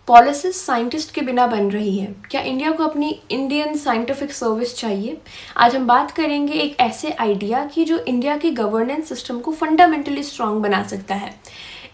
Policies scientist के बिना बन रही है। क्या इंडिया को अपनी इंडियन साइंटिफिक सर्विस चाहिए? आज हम बात करेंगे एक ऐसे आइडिया की जो इंडिया के गवर्नेंस सिस्टम को फंडामेंटली स्ट्रांग बना सकता है।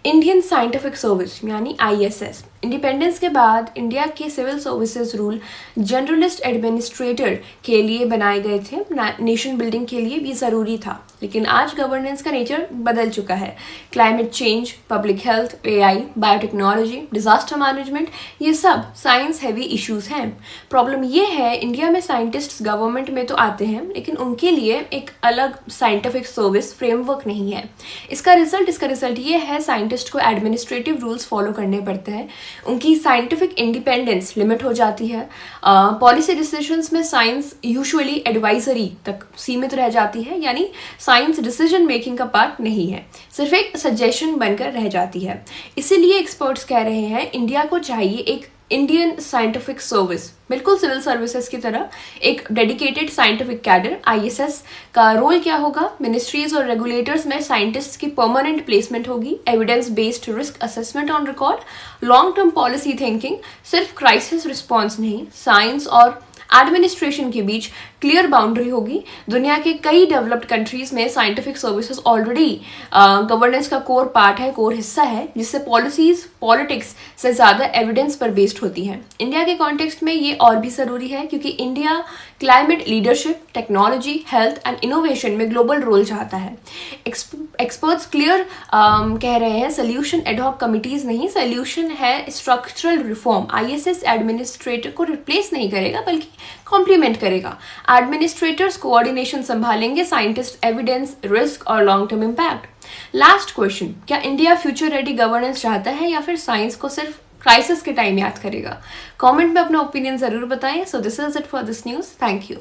इंडियन साइंटिफिक सर्विस यानी ISS। इंडिपेंडेंस के बाद इंडिया के civil services rule generalist administrator के लिए बनाए गए थे। नेशन बिल्डिंग के लिए भी ज़रूरी था, लेकिन आज गवर्नेंस का नेचर बदल चुका है। Climate change, public health, AI, biotechnology, disaster management, ये सब साइंस हैवी इश्यूज हैं। प्रॉब्लम ये है, इंडिया में साइंटिस्ट्स गवर्नमेंट में तो आते हैं, लेकिन उनके लिए एक अलग साइंटिफिक सर्विस फ्रेमवर्क नहीं है। इसका रिजल्ट ये है, साइंटिस्ट को एडमिनिस्ट्रेटिव रूल्स फॉलो करने पड़ते हैं, उनकी साइंटिफिक इंडिपेंडेंस लिमिट हो जाती है, पॉलिसी डिसीजंस में साइंस यूजुअली एडवाइजरी तक सीमित रह जाती है, यानी साइंस डिसीजन मेकिंग का पार्ट नहीं है, सिर्फ एक सजेशन बनकर रह जाती है। इसीलिए एक्सपर्ट्स कह रहे हैं इंडिया को चाहिए एक इंडियन साइंटिफिक सर्विस, बिल्कुल सिविल सर्विसेज की तरह एक डेडिकेटेड साइंटिफिक कैडर। ISS का रोल क्या होगा? मिनिस्ट्रीज और रेगुलेटर्स में साइंटिस्ट्स की परमानेंट प्लेसमेंट होगी, evidence based risk assessment on record, long term policy thinking, सिर्फ क्राइसिस रिस्पॉन्स नहीं, साइंस और एडमिनिस्ट्रेशन के बीच क्लियर बाउंड्री होगी। दुनिया के कई डेवलप्ड कंट्रीज में साइंटिफिक सर्विसेज ऑलरेडी गवर्नेंस का कोर पार्ट है, कोर हिस्सा है, जिससे पॉलिसीज पॉलिटिक्स से ज़्यादा एविडेंस पर बेस्ड होती हैं। इंडिया के कॉन्टेक्स्ट में ये और भी ज़रूरी है, क्योंकि India climate leadership, technology, health and innovation में ग्लोबल रोल चाहता है। एक्सपर्ट्स क्लियर कह रहे हैं सोल्यूशन एडहॉक कमिटीज नहीं, सोल्यूशन है स्ट्रक्चरल रिफॉर्म। ISS एडमिनिस्ट्रेटर को रिप्लेस नहीं करेगा, बल्कि कॉम्प्लीमेंट करेगा। एडमिनिस्ट्रेटर्स कोऑर्डिनेशन संभालेंगे, साइंटिस्ट एविडेंस, रिस्क और long term impact. Last question, क्या इंडिया फ्यूचर रेडी गवर्नेंस चाहता है या फिर साइंस को सिर्फ क्राइसिस के टाइम याद करेगा? कमेंट में अपना ओपिनियन जरूर बताएं। So this is it for this news. Thank you.